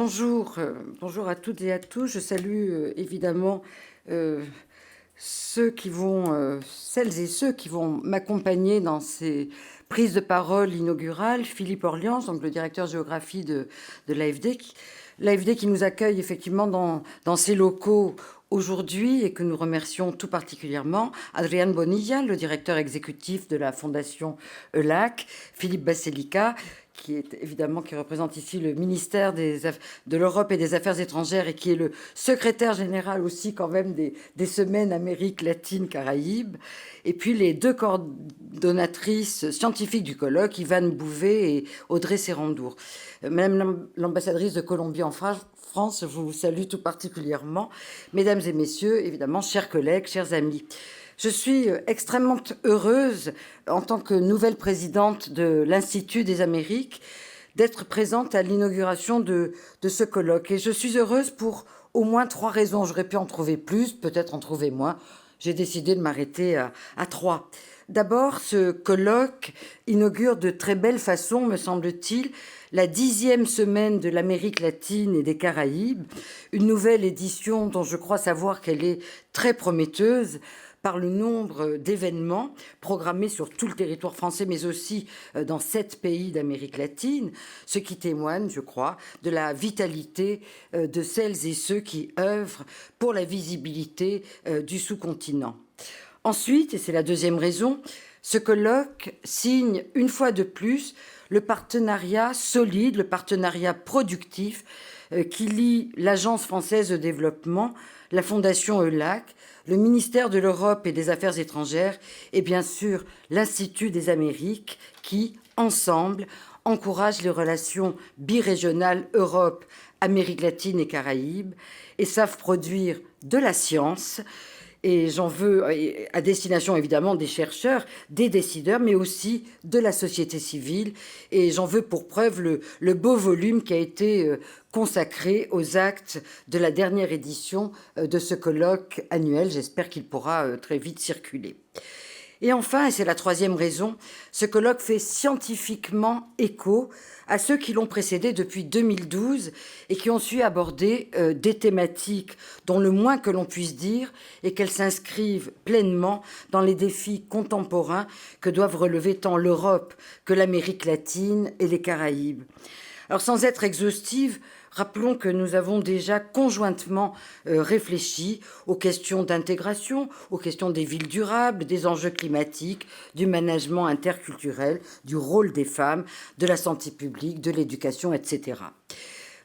Bonjour à toutes et à tous. Je salue évidemment celles et ceux qui vont m'accompagner dans ces prises de parole inaugurales. Philippe Orlians, donc le directeur géographie de l'AFD, l'AFD qui nous accueille effectivement dans ses locaux aujourd'hui et que nous remercions tout particulièrement. Adrián Bonilla, le directeur exécutif de la Fondation ELAC, Philippe Basselica, qui représente ici le ministère de l'Europe et des Affaires étrangères et qui est le secrétaire général aussi quand même des semaines Amérique latine Caraïbes, et puis les deux coordonnatrices scientifiques du colloque, Yvan Bouvet et Audrey Serrandour. Madame l'ambassadrice de Colombie en France, je vous salue tout particulièrement. Mesdames et messieurs, évidemment, chers collègues, chers amis, je suis extrêmement heureuse, en tant que nouvelle présidente de l'Institut des Amériques, d'être présente à l'inauguration de ce colloque. Et je suis heureuse pour au moins 3 raisons. J'aurais pu en trouver plus, peut-être en trouver moins. J'ai décidé de m'arrêter à 3. D'abord, ce colloque inaugure de très belle façon, me semble-t-il, la 10e semaine de l'Amérique latine et des Caraïbes, une nouvelle édition dont je crois savoir qu'elle est très prometteuse, par le nombre d'événements programmés sur tout le territoire français, mais aussi dans 7 pays d'Amérique latine, ce qui témoigne, je crois, de la vitalité de celles et ceux qui œuvrent pour la visibilité du sous-continent. Ensuite, et c'est la deuxième raison, ce colloque signe une fois de plus le partenariat solide, le partenariat productif qui lie l'Agence française de développement, la Fondation ELAC, le ministère de l'Europe et des Affaires étrangères et bien sûr l'Institut des Amériques qui, ensemble, encouragent les relations birégionales Europe, Amérique latine et Caraïbes et savent produire de la science. Et j'en veux à destination évidemment des chercheurs, des décideurs, mais aussi de la société civile. Et j'en veux pour preuve le beau volume qui a été consacré aux actes de la dernière édition de ce colloque annuel. J'espère qu'il pourra très vite circuler. Et enfin, et c'est la troisième raison, ce colloque fait scientifiquement écho à ceux qui l'ont précédé depuis 2012 et qui ont su aborder des thématiques dont le moins que l'on puisse dire est qu'elles s'inscrivent pleinement dans les défis contemporains que doivent relever tant l'Europe que l'Amérique latine et les Caraïbes. Alors, sans être exhaustive, rappelons que nous avons déjà conjointement réfléchi aux questions d'intégration, aux questions des villes durables, des enjeux climatiques, du management interculturel, du rôle des femmes, de la santé publique, de l'éducation, etc.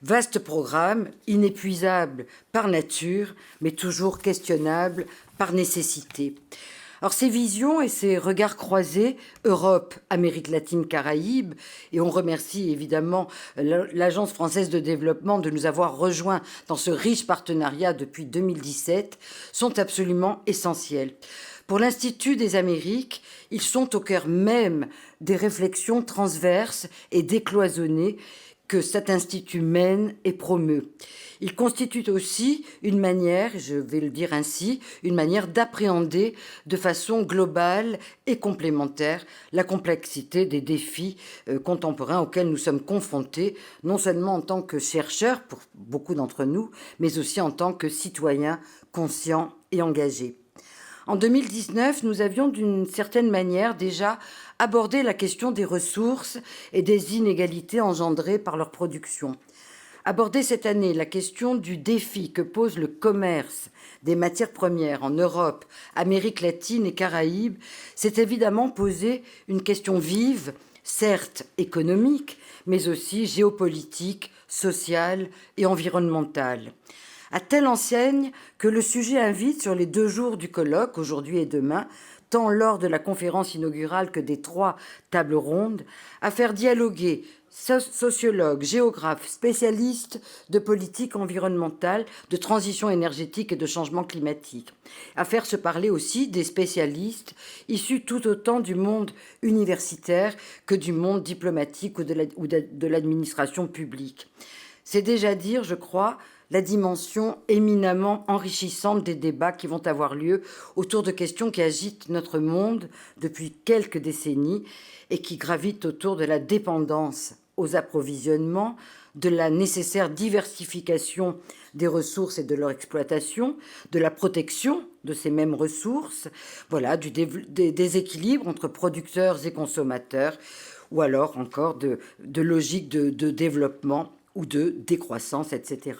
Vaste programme, inépuisable par nature, mais toujours questionnable par nécessité. Alors ces visions et ces regards croisés, Europe, Amérique latine, Caraïbes, et on remercie évidemment l'Agence française de développement de nous avoir rejoints dans ce riche partenariat depuis 2017, sont absolument essentiels. Pour l'Institut des Amériques, ils sont au cœur même des réflexions transverses et décloisonnées que cet institut mène et promeut. Il constitue aussi une manière, je vais le dire ainsi, une manière d'appréhender de façon globale et complémentaire la complexité des défis contemporains auxquels nous sommes confrontés, non seulement en tant que chercheurs, pour beaucoup d'entre nous, mais aussi en tant que citoyens conscients et engagés. En 2019, nous avions d'une certaine manière déjà abordé la question des ressources et des inégalités engendrées par leur production. Aborder cette année la question du défi que pose le commerce des matières premières en Europe, Amérique latine et Caraïbes, c'est évidemment poser une question vive, certes économique, mais aussi géopolitique, sociale et environnementale. À telle enseigne que le sujet invite sur les 2 jours du colloque, aujourd'hui et demain, tant lors de la conférence inaugurale que des 3 tables rondes, à faire dialoguer sociologues, géographes, spécialistes de politique environnementale, de transition énergétique et de changement climatique, à faire se parler aussi des spécialistes issus tout autant du monde universitaire que du monde diplomatique ou de l'administration publique. C'est déjà dire, je crois, la dimension éminemment enrichissante des débats qui vont avoir lieu autour de questions qui agitent notre monde depuis quelques décennies et qui gravitent autour de la dépendance aux approvisionnements, de la nécessaire diversification des ressources et de leur exploitation, de la protection de ces mêmes ressources, voilà, des équilibres entre producteurs et consommateurs, ou alors encore de logique de développement ou de décroissance, etc.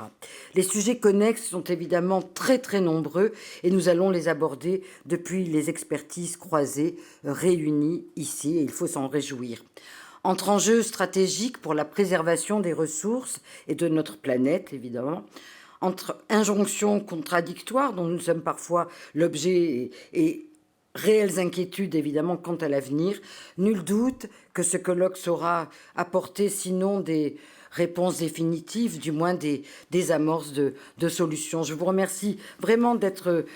Les sujets connexes sont évidemment très très nombreux et nous allons les aborder depuis les expertises croisées réunies ici et il faut s'en réjouir. Entre enjeux stratégiques pour la préservation des ressources et de notre planète, évidemment, entre injonctions contradictoires dont nous sommes parfois l'objet et réelles inquiétudes, évidemment, quant à l'avenir, nul doute que ce colloque saura apporter, sinon des réponses définitives, du moins des amorces de solutions. Je vous remercie vraiment d'être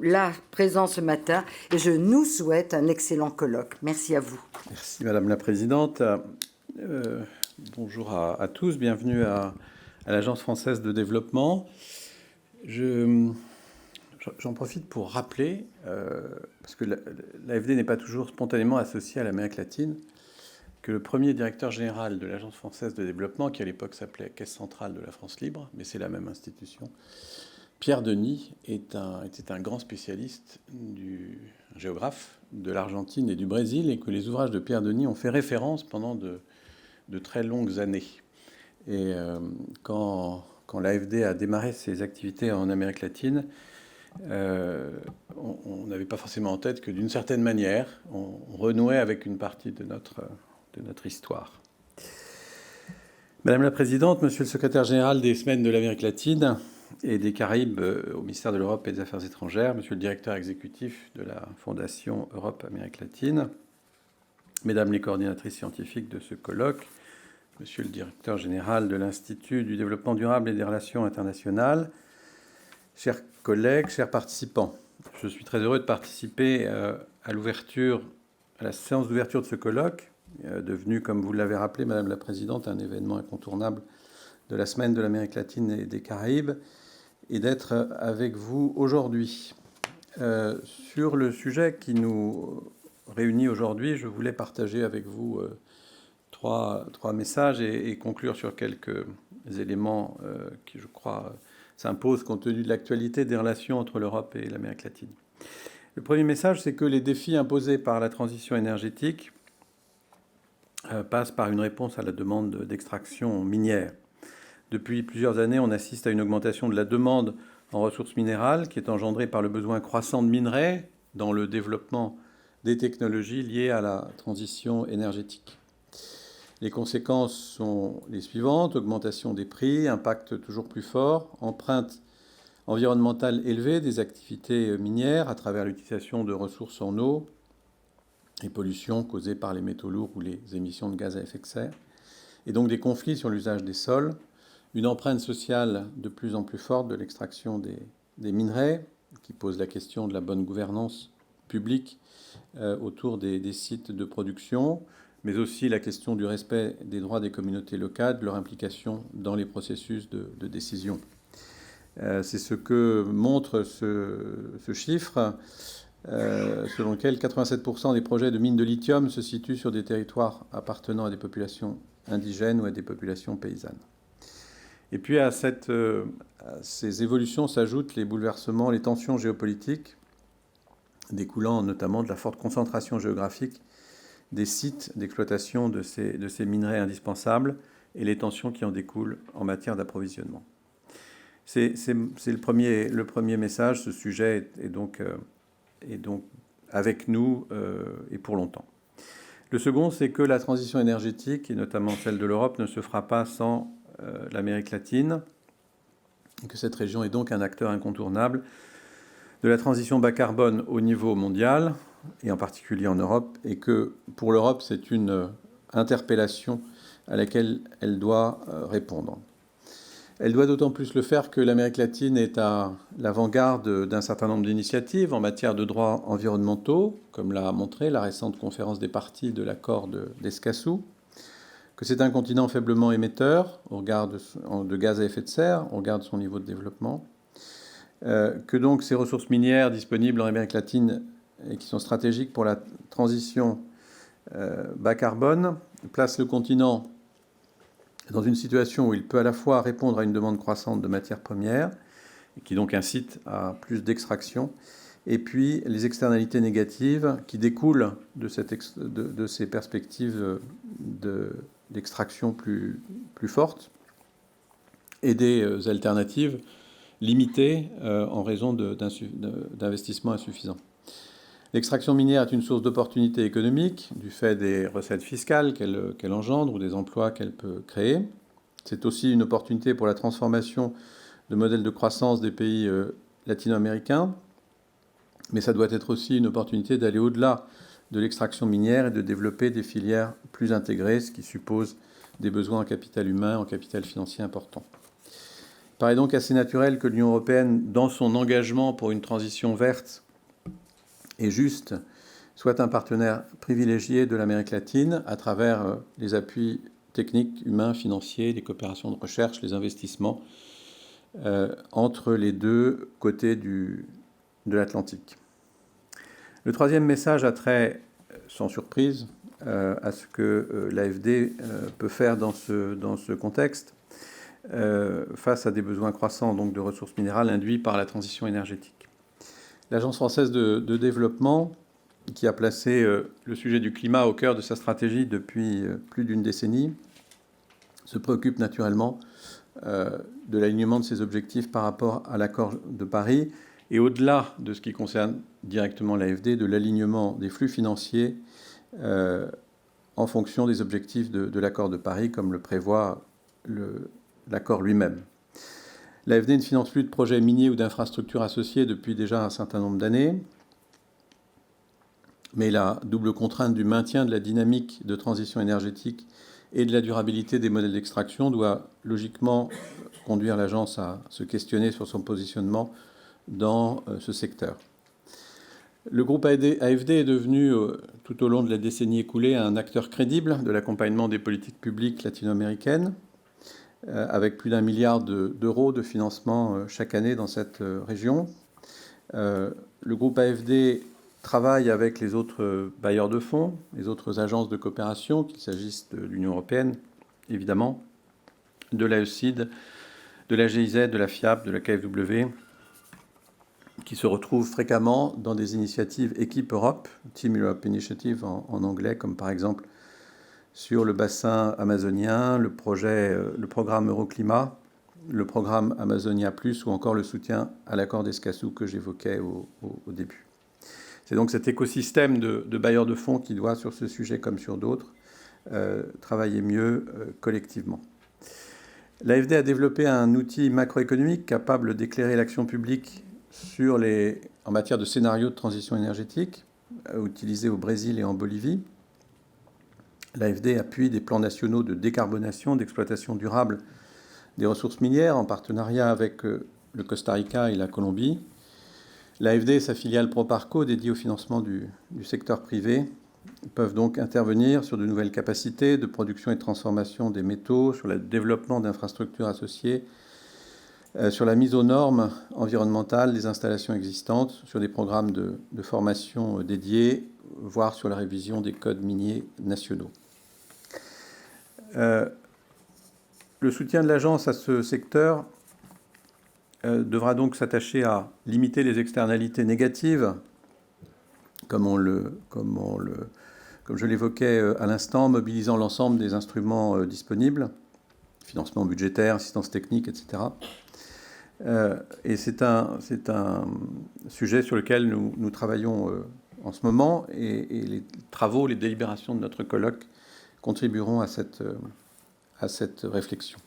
là, présent ce matin, et je nous souhaite un excellent colloque. Merci à vous. Merci Madame la Présidente. Bonjour à tous, bienvenue à l'Agence française de développement. J'en profite pour rappeler, parce que l'AFD n'est pas toujours spontanément associée à l'Amérique latine, que le premier directeur général de l'Agence française de développement, qui à l'époque s'appelait Caisse centrale de la France libre, mais c'est la même institution, Pierre Denis était un grand spécialiste un géographe de l'Argentine et du Brésil, et que les ouvrages de Pierre Denis ont fait référence pendant de très longues années. Et quand l'AFD a démarré ses activités en Amérique latine, on n'avait pas forcément en tête que d'une certaine manière, on renouait avec une partie de notre histoire. Madame la Présidente, Monsieur le Secrétaire général des Semaines de l'Amérique latine et des Caraïbes au ministère de l'Europe et des Affaires étrangères, Monsieur le Directeur exécutif de la Fondation Europe-Amérique latine, Mesdames les coordinatrices scientifiques de ce colloque, Monsieur le Directeur général de l'Institut du développement durable et des relations internationales, chers collègues, chers participants, je suis très heureux de participer à la séance d'ouverture de ce colloque, devenu, comme vous l'avez rappelé, Madame la Présidente, un événement incontournable de la Semaine de l'Amérique latine et des Caraïbes, et d'être avec vous aujourd'hui. Sur le sujet qui nous réunit aujourd'hui, je voulais partager avec vous trois messages et conclure sur quelques éléments qui, je crois, s'imposent compte tenu de l'actualité des relations entre l'Europe et l'Amérique latine. Le premier message, c'est que les défis imposés par la transition énergétique passent par une réponse à la demande d'extraction minière. Depuis plusieurs années, on assiste à une augmentation de la demande en ressources minérales qui est engendrée par le besoin croissant de minerais dans le développement des technologies liées à la transition énergétique. Les conséquences sont les suivantes: augmentation des prix, impact toujours plus fort, empreinte environnementale élevée des activités minières à travers l'utilisation de ressources en eau, et pollution causée par les métaux lourds ou les émissions de gaz à effet de serre, et donc des conflits sur l'usage des sols, une empreinte sociale de plus en plus forte de l'extraction des minerais, qui pose la question de la bonne gouvernance publique autour des sites de production, mais aussi la question du respect des droits des communautés locales, de leur implication dans les processus de décision. C'est ce que montre ce chiffre, selon lequel 87% des projets de mines de lithium se situent sur des territoires appartenant à des populations indigènes ou à des populations paysannes. Et puis à ces évolutions s'ajoutent les bouleversements, les tensions géopolitiques, découlant notamment de la forte concentration géographique des sites d'exploitation de ces minerais indispensables et les tensions qui en découlent en matière d'approvisionnement. C'est le premier message. Ce sujet est donc avec nous et pour longtemps. Le second, c'est que la transition énergétique, et notamment celle de l'Europe, ne se fera pas sans l'Amérique latine, et que cette région est donc un acteur incontournable de la transition bas carbone au niveau mondial, et en particulier en Europe, et que pour l'Europe, c'est une interpellation à laquelle elle doit répondre. Elle doit d'autant plus le faire que l'Amérique latine est à l'avant-garde d'un certain nombre d'initiatives en matière de droits environnementaux, comme l'a montré la récente conférence des parties de l'accord d'Escazú, que c'est un continent faiblement émetteur au regard de gaz à effet de serre, au regard de son niveau de développement, que donc ces ressources minières disponibles en Amérique latine et qui sont stratégiques pour la transition bas carbone placent le continent dans une situation où il peut à la fois répondre à une demande croissante de matières premières, et qui donc incite à plus d'extraction, et puis les externalités négatives qui découlent de ces perspectives d'extraction plus fortes, et des alternatives limitées en raison d'investissements insuffisants. L'extraction minière est une source d'opportunités économiques du fait des recettes fiscales qu'elle engendre ou des emplois qu'elle peut créer. C'est aussi une opportunité pour la transformation de modèles de croissance des pays latino-américains, mais ça doit être aussi une opportunité d'aller au-delà de l'extraction minière et de développer des filières plus intégrées, ce qui suppose des besoins en capital humain, en capital financier important. Il paraît donc assez naturel que l'Union européenne, dans son engagement pour une transition verte et juste, soit un partenaire privilégié de l'Amérique latine à travers les appuis techniques, humains, financiers, les coopérations de recherche, les investissements entre les deux côtés de l'Atlantique. Le troisième message a trait, sans surprise, à ce que l'AFD peut faire dans ce contexte, face à des besoins croissants donc, de ressources minérales induits par la transition énergétique. L'Agence française de développement, qui a placé le sujet du climat au cœur de sa stratégie depuis plus d'une décennie, se préoccupe naturellement de l'alignement de ses objectifs par rapport à l'accord de Paris et au-delà de ce qui concerne directement l'AFD, de l'alignement des flux financiers en fonction des objectifs de l'accord de Paris, comme le prévoit l'accord lui-même. L'AFD ne finance plus de projets miniers ou d'infrastructures associées depuis déjà un certain nombre d'années, mais la double contrainte du maintien de la dynamique de transition énergétique et de la durabilité des modèles d'extraction doit logiquement conduire l'agence à se questionner sur son positionnement dans ce secteur. Le groupe AFD est devenu, tout au long de la décennie écoulée, un acteur crédible de l'accompagnement des politiques publiques latino-américaines, avec plus d'1 milliard d'euros de financement chaque année dans cette région. Le groupe AFD travaille avec les autres bailleurs de fonds, les autres agences de coopération, qu'il s'agisse de l'Union européenne, évidemment, de l'AECID, de la GIZ, de la FIAP, de la KfW, qui se retrouvent fréquemment dans des initiatives Équipe Europe, Team Europe Initiative en anglais, comme par exemple sur le bassin amazonien, le programme Euroclimat, le programme Amazonia Plus ou encore le soutien à l'accord d'Escazú que j'évoquais au début. C'est donc cet écosystème de bailleurs de fonds qui doit, sur ce sujet comme sur d'autres, travailler mieux collectivement. L'AFD a développé un outil macroéconomique capable d'éclairer l'action publique en matière de scénarios de transition énergétique, utilisés au Brésil et en Bolivie. L'AFD appuie des plans nationaux de décarbonation, d'exploitation durable des ressources minières en partenariat avec le Costa Rica et la Colombie. L'AFD et sa filiale Proparco, dédiée au financement du secteur privé, peuvent donc intervenir sur de nouvelles capacités de production et de transformation des métaux, sur le développement d'infrastructures associées, sur la mise aux normes environnementales des installations existantes, sur des programmes de formation dédiés, voire sur la révision des codes miniers nationaux. Le soutien de l'agence à ce secteur devra donc s'attacher à limiter les externalités négatives, comme je l'évoquais à l'instant, mobilisant l'ensemble des instruments disponibles, financement budgétaire, assistance technique, etc. Et c'est un sujet sur lequel nous travaillons en ce moment, et les travaux, les délibérations de notre colloque contribueront à cette réflexion.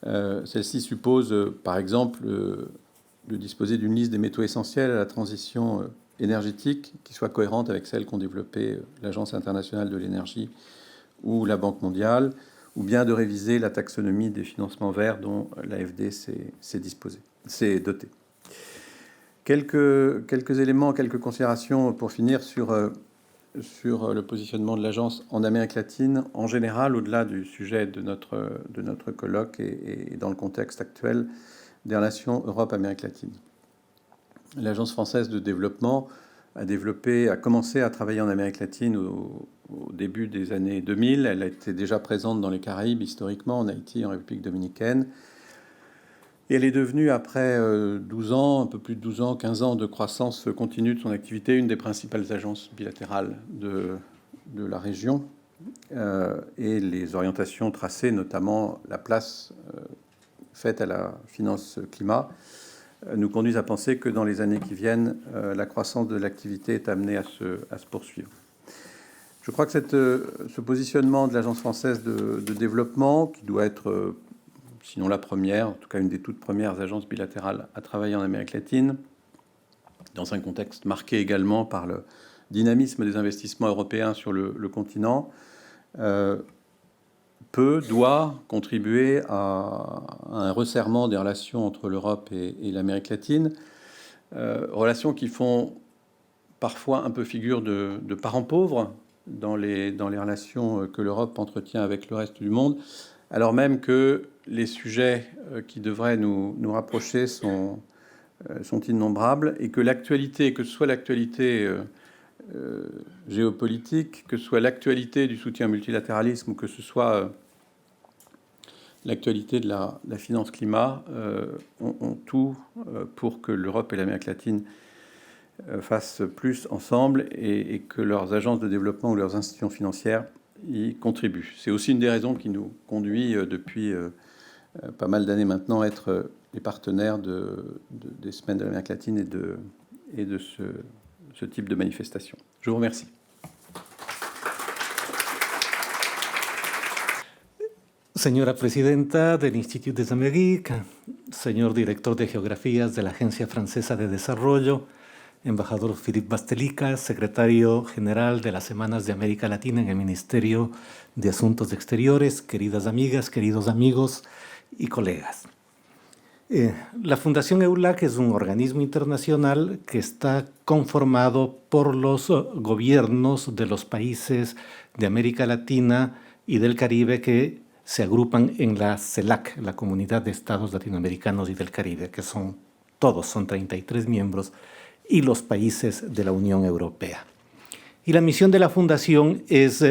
Celle-ci suppose, par exemple, de disposer d'une liste des métaux essentiels à la transition énergétique qui soit cohérente avec celle qu'ont développée l'Agence internationale de l'énergie ou la Banque mondiale, ou bien de réviser la taxonomie des financements verts dont l'AFD s'est dotée. Quelques éléments, quelques considérations pour finir sur le positionnement de l'agence en Amérique latine, en général, au-delà du sujet de notre colloque et dans le contexte actuel des relations Europe-Amérique latine. L'Agence française de développement a commencé à travailler en Amérique latine au début des années 2000. Elle était déjà présente dans les Caraïbes, historiquement, en Haïti, en République dominicaine. Et elle est devenue, après 12 ans, un peu plus de 12 ans, 15 ans de croissance continue de son activité, une des principales agences bilatérales de la région. Et les orientations tracées, notamment la place faite à la finance climat, nous conduisent à penser que dans les années qui viennent, la croissance de l'activité est amenée à se poursuivre. Je crois que ce positionnement de l'Agence française de développement, qui doit être, sinon la première, en tout cas une des toutes premières agences bilatérales à travailler en Amérique latine, dans un contexte marqué également par le dynamisme des investissements européens sur le continent, doit contribuer à un resserrement des relations entre l'Europe et l'Amérique latine, relations qui font parfois un peu figure de parents pauvres dans les relations que l'Europe entretient avec le reste du monde, alors même que les sujets qui devraient nous rapprocher sont innombrables, et que l'actualité, que ce soit l'actualité géopolitique, que ce soit l'actualité du soutien au multilatéralisme, ou que ce soit l'actualité de la finance climat, ont tout pour que l'Europe et l'Amérique latine fassent plus ensemble, et que leurs agences de développement ou leurs institutions financières y contribuent. C'est aussi une des raisons qui nous conduit depuis pas mal d'années maintenant à être les partenaires des Semaines de l'Amérique latine et de ce type de manifestation. Je vous remercie. Señora Presidenta del Institut des Amériques, señor Director de Geografías de la Agencia Francesa de Desarrollo, embajador Philippe Bastelica, Secretario General de las Semanas de América Latina en el Ministerio de Asuntos Exteriores, queridas amigas, queridos amigos y colegas. La Fundación EULAC es un organismo internacional que está conformado por los gobiernos de los países de América Latina y del Caribe que se agrupan en la CELAC, la Comunidad de Estados Latinoamericanos y del Caribe, que son 33 miembros, y los países de la Unión Europea. Y la misión de la Fundación es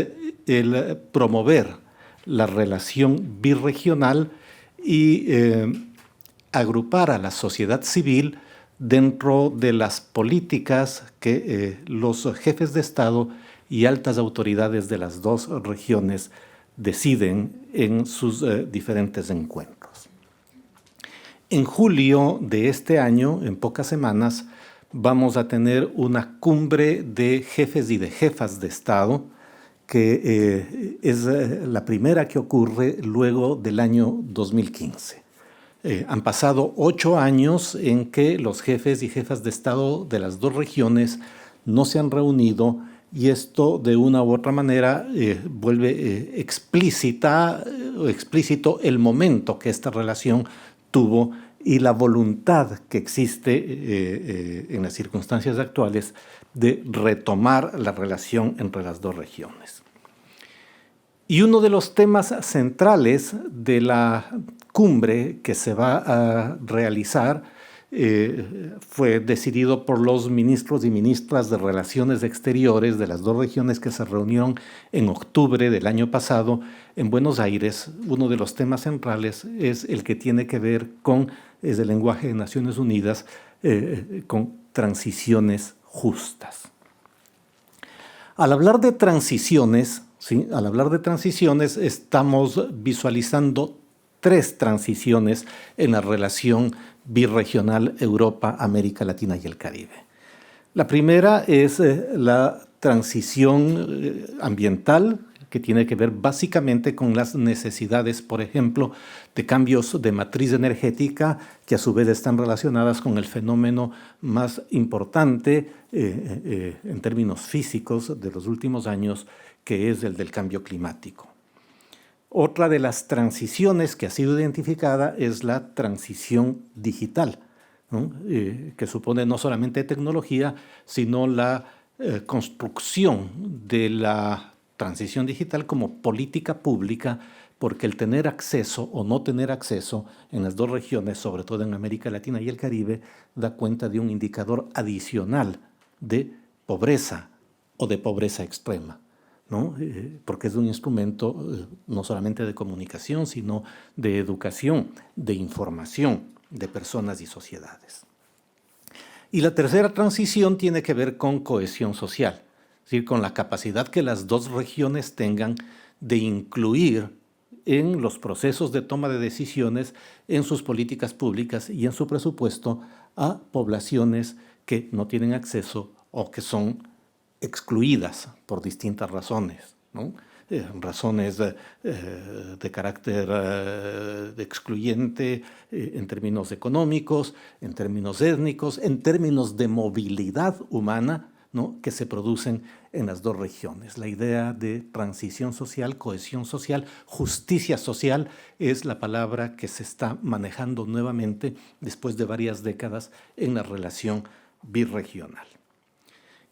el promover la relación birregional y agrupar a la sociedad civil dentro de las políticas que los jefes de Estado y altas autoridades de las dos regiones deciden en sus diferentes encuentros. En julio de este año, en pocas semanas, vamos a tener una cumbre de jefes y de jefas de Estado, que es la primera que ocurre luego del año 2015. Han pasado 8 años en que los jefes y jefas de Estado de las dos regiones no se han reunido, y esto de una u otra manera vuelve explícito el momento que esta relación tuvo y la voluntad que existe en las circunstancias actuales de retomar la relación entre las dos regiones. Y uno de los temas centrales de la cumbre que se va a realizar fue decidido por los ministros y ministras de Relaciones Exteriores de las dos regiones que se reunieron en octubre del año pasado en Buenos Aires. Uno de los temas centrales es el que tiene que ver con, es el lenguaje de Naciones Unidas, con transiciones justas. Al hablar de transiciones, ¿sí? Al hablar de transiciones estamos visualizando 3 transiciones en la relación birregional Europa, América Latina y el Caribe. La primera es la transición ambiental, que tiene que ver básicamente con las necesidades, por ejemplo, de cambios de matriz energética, que a su vez están relacionadas con el fenómeno más importante en términos físicos de los últimos años, que es el del cambio climático. Otra de las transiciones que ha sido identificada es la transición digital, ¿no? Que supone no solamente tecnología, sino la construcción de la transición digital como política pública, porque el tener acceso o no tener acceso en las dos regiones, sobre todo en América Latina y el Caribe, da cuenta de un indicador adicional de pobreza o de pobreza extrema, ¿no? Porque es un instrumento no solamente de comunicación, sino de educación, de información de personas y sociedades. Y la tercera transición tiene que ver con cohesión social, es decir, con la capacidad que las dos regiones tengan de incluir en los procesos de toma de decisiones, en sus políticas públicas y en su presupuesto a poblaciones que no tienen acceso o que son excluidas por distintas razones, ¿no? Razones de carácter excluyente en términos económicos, en términos étnicos, en términos de movilidad humana, ¿no? Que se producen en las dos regiones. La idea de transición social, cohesión social, justicia social es la palabra que se está manejando nuevamente después de varias décadas en la relación birregional.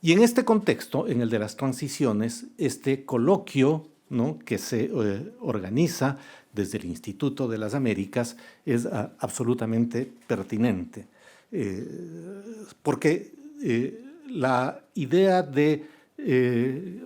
Y en este contexto, en el de las transiciones, este coloquio, ¿no? Que se organiza desde el Instituto de las Américas es absolutamente pertinente, porque la idea de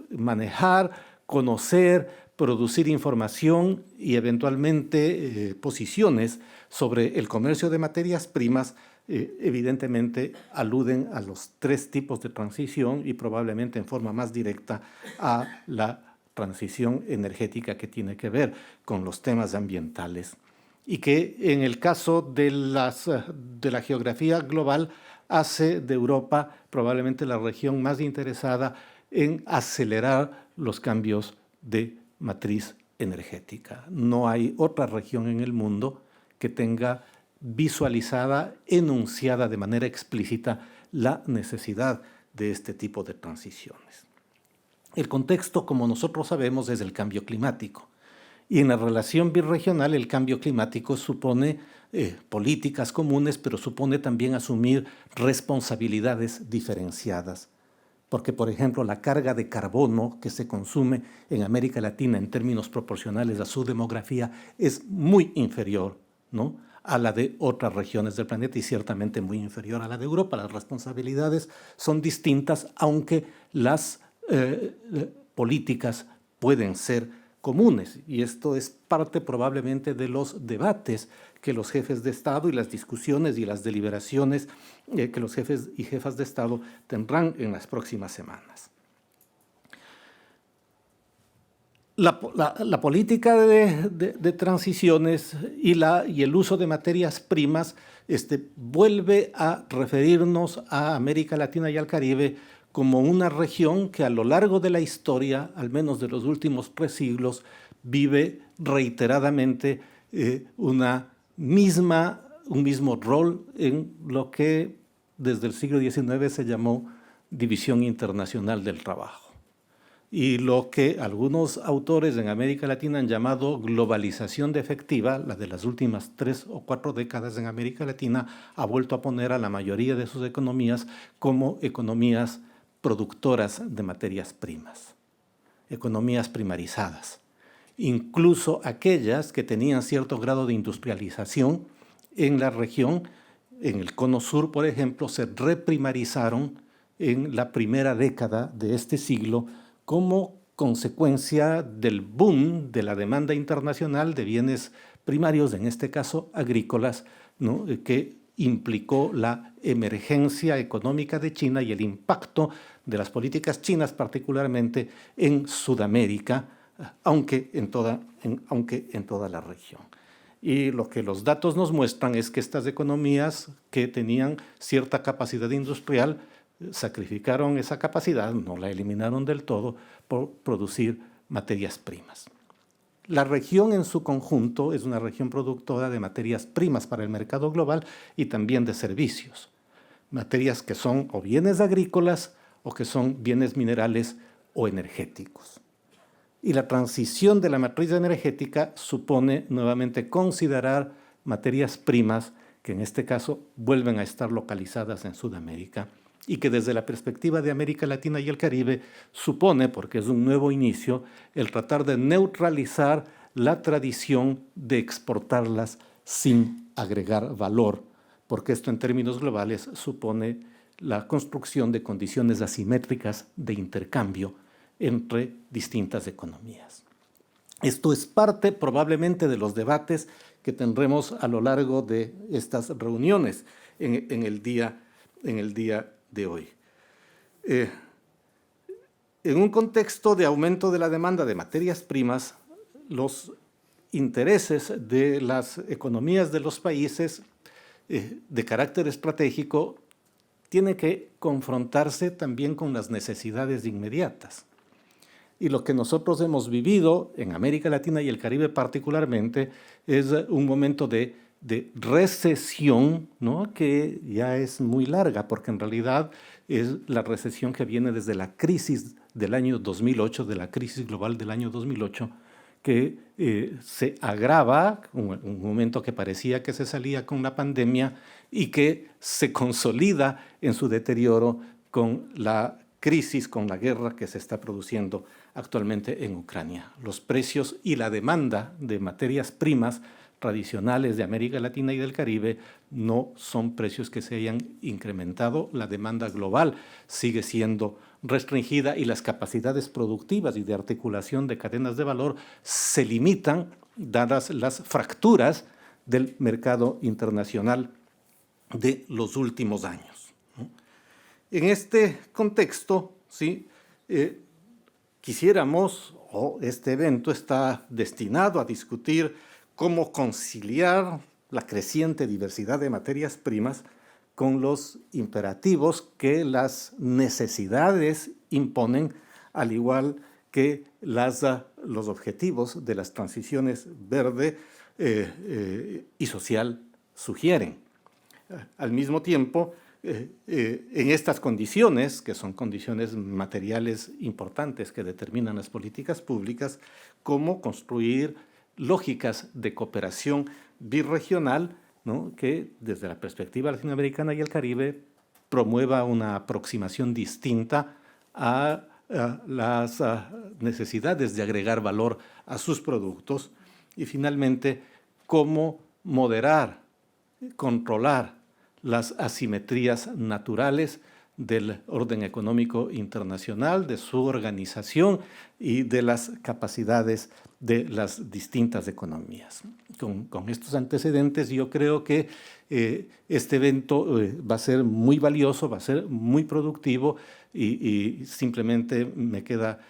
manejar, conocer, producir información y eventualmente posiciones sobre el comercio de materias primas evidentemente aluden a los tres tipos de transición y probablemente en forma más directa a la transición energética que tiene que ver con los temas ambientales y que en el caso de la geografía global hace de Europa probablemente la región más interesada en acelerar los cambios de matriz energética. No hay otra región en el mundo que tenga visualizada, enunciada de manera explícita la necesidad de este tipo de transiciones. El contexto, como nosotros sabemos, es el cambio climático. Y en la relación birregional el cambio climático supone políticas comunes, pero supone también asumir responsabilidades diferenciadas. Porque, por ejemplo, la carga de carbono que se consume en América Latina en términos proporcionales a su demografía es muy inferior, ¿no?, a la de otras regiones del planeta y ciertamente muy inferior a la de Europa. Las responsabilidades son distintas, aunque las políticas pueden ser comunes. Y esto es parte probablemente de los debates que los jefes de Estado y las discusiones y las deliberaciones que los jefes y jefas de Estado tendrán en las próximas semanas. La política de transiciones y el uso de materias primas vuelve a referirnos a América Latina y al Caribe como una región que a lo largo de la historia, al menos de los últimos 3 siglos, vive reiteradamente un mismo rol en lo que desde el siglo XIX se llamó División Internacional del Trabajo. Y lo que algunos autores en América Latina han llamado globalización defectiva, la de las últimas 3 o 4 décadas en América Latina, ha vuelto a poner a la mayoría de sus economías como economías productoras de materias primas, economías primarizadas. Incluso aquellas que tenían cierto grado de industrialización en la región, en el cono sur, por ejemplo, se reprimarizaron en la primera década de este siglo como consecuencia del boom de la demanda internacional de bienes primarios, en este caso agrícolas, ¿no?, que implicó la emergencia económica de China y el impacto de las políticas chinas, particularmente en Sudamérica, aunque en toda la región. Y lo que los datos nos muestran es que estas economías que tenían cierta capacidad industrial sacrificaron esa capacidad, no la eliminaron del todo, por producir materias primas. La región en su conjunto es una región productora de materias primas para el mercado global y también de servicios. Materias que son o bienes agrícolas o que son bienes minerales o energéticos. Y la transición de la matriz energética supone nuevamente considerar materias primas que en este caso vuelven a estar localizadas en Sudamérica y que desde la perspectiva de América Latina y el Caribe supone, porque es un nuevo inicio, el tratar de neutralizar la tradición de exportarlas sin agregar valor, porque esto en términos globales supone la construcción de condiciones asimétricas de intercambio entre distintas economías. Esto es parte probablemente de los debates que tendremos a lo largo de estas reuniones en el día de hoy. En un contexto de aumento de la demanda de materias primas, los intereses de las economías de los países de carácter estratégico tienen que confrontarse también con las necesidades inmediatas. Y lo que nosotros hemos vivido en América Latina y el Caribe particularmente es un momento de recesión, ¿no?, que ya es muy larga, porque en realidad es la recesión que viene desde la crisis del año 2008, de la crisis global del año 2008, que se agrava, un momento que parecía que se salía con la pandemia y que se consolida en su deterioro con la crisis, con la guerra que se está produciendo actualmente en Ucrania. Los precios y la demanda de materias primas tradicionales de América Latina y del Caribe no son precios que se hayan incrementado. La demanda global sigue siendo restringida y las capacidades productivas y de articulación de cadenas de valor se limitan dadas las fracturas del mercado internacional de los últimos años. En este contexto, ¿sí?, quisiéramos, o este evento está destinado a discutir cómo conciliar la creciente diversidad de materias primas con los imperativos que las necesidades imponen, al igual que los objetivos de las transiciones verde y social sugieren. Al mismo tiempo, en estas condiciones, que son condiciones materiales importantes que determinan las políticas públicas, cómo construir lógicas de cooperación birregional, ¿no?, que desde la perspectiva latinoamericana y el Caribe promueva una aproximación distinta a las necesidades de agregar valor a sus productos y finalmente cómo moderar, controlar las asimetrías naturales del orden económico internacional, de su organización y de las capacidades de las distintas economías. Con estos antecedentes, yo creo que este evento va a ser muy valioso, va a ser muy productivo y simplemente me queda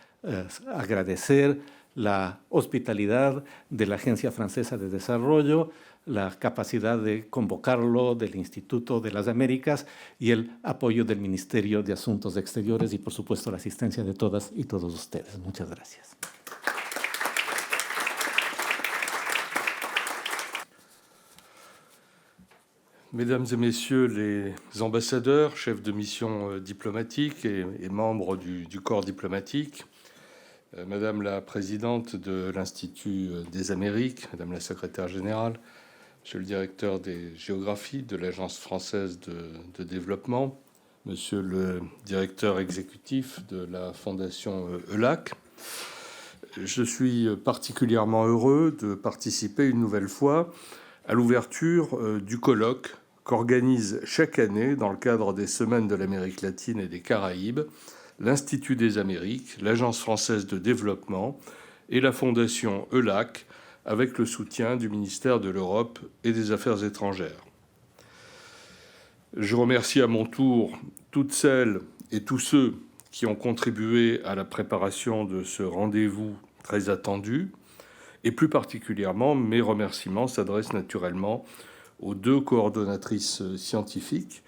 agradecer la hospitalidad de la Agencia Francesa de Desarrollo, la capacidad de convocarlo del Instituto de las Américas y el apoyo del Ministerio de Asuntos Exteriores y, por supuesto, la asistencia de todas y todos ustedes. Muchas gracias. Mesdames et messieurs les ambassadeurs, chefs de mission diplomatique et membres du corps diplomatique, Madame la présidente de l'Institut des Amériques, Madame la secrétaire générale, Monsieur le directeur des géographies de l'Agence française de développement, Monsieur le directeur exécutif de la Fondation ELAC, je suis particulièrement heureux de participer une nouvelle fois à l'ouverture du colloque qu'organise chaque année, dans le cadre des Semaines de l'Amérique latine et des Caraïbes, l'Institut des Amériques, l'Agence française de développement et la Fondation ELAC, avec le soutien du ministère de l'Europe et des Affaires étrangères. Je remercie à mon tour toutes celles et tous ceux qui ont contribué à la préparation de ce rendez-vous très attendu, et plus particulièrement, mes remerciements s'adressent naturellement aux deux coordonnatrices scientifiques,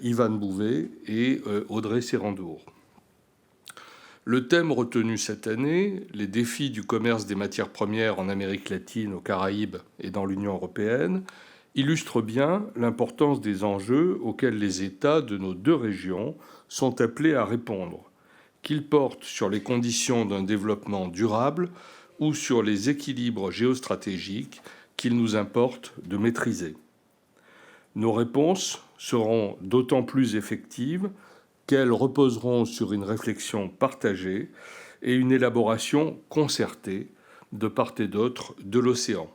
Yvonne Bouvet et Audrey Serrandour. Le thème retenu cette année, les défis du commerce des matières premières en Amérique latine, aux Caraïbes et dans l'Union européenne, illustre bien l'importance des enjeux auxquels les États de nos deux régions sont appelés à répondre, qu'ils portent sur les conditions d'un développement durable ou sur les équilibres géostratégiques qu'il nous importe de maîtriser. Nos réponses seront d'autant plus effectives qu'elles reposeront sur une réflexion partagée et une élaboration concertée de part et d'autre de l'océan.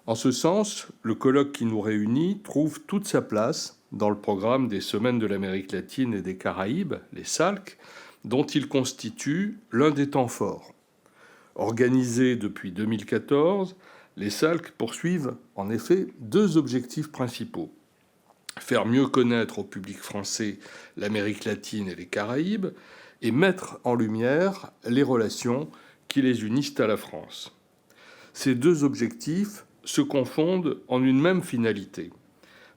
En ce sens, le colloque qui nous réunit trouve toute sa place dans le programme des Semaines de l'Amérique latine et des Caraïbes, les SALC, dont il constitue l'un des temps forts. Organisés depuis 2014, les SALC poursuivent en effet 2 objectifs principaux. Faire mieux connaître au public français l'Amérique latine et les Caraïbes et mettre en lumière les relations qui les unissent à la France. Ces 2 objectifs se confondent en une même finalité: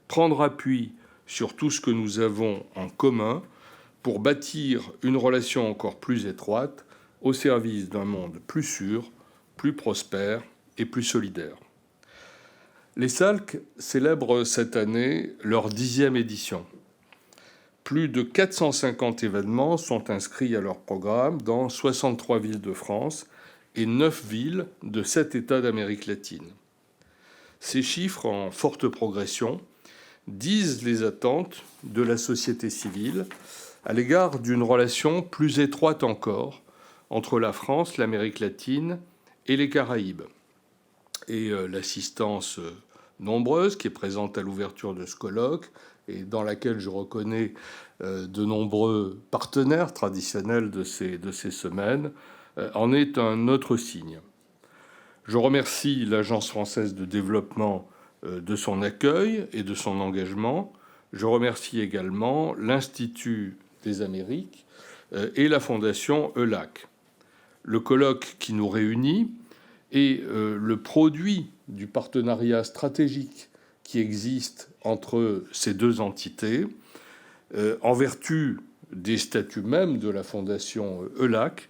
prendre appui sur tout ce que nous avons en commun pour bâtir une relation encore plus étroite au service d'un monde plus sûr, plus prospère et plus solidaire. Les SALC célèbrent cette année leur 10e édition. Plus de 450 événements sont inscrits à leur programme dans 63 villes de France et 9 villes de 7 États d'Amérique latine. Ces chiffres en forte progression disent les attentes de la société civile à l'égard d'une relation plus étroite encore entre la France, l'Amérique latine et les Caraïbes. Et l'assistance nombreuse qui est présente à l'ouverture de ce colloque et dans laquelle je reconnais de nombreux partenaires traditionnels de ces semaines en est un autre signe. Je remercie l'Agence française de développement de son accueil et de son engagement. Je remercie également l'Institut des Amériques et la Fondation ELAC. Le colloque qui nous réunit est le produit du partenariat stratégique qui existe entre ces 2 entités, en vertu des statuts même de la Fondation ELAC.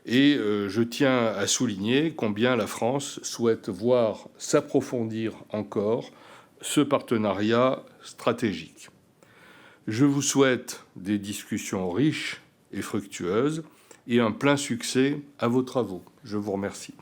Et je tiens à souligner combien la France souhaite voir s'approfondir encore ce partenariat stratégique. Je vous souhaite des discussions riches et fructueuses et un plein succès à vos travaux. Je vous remercie.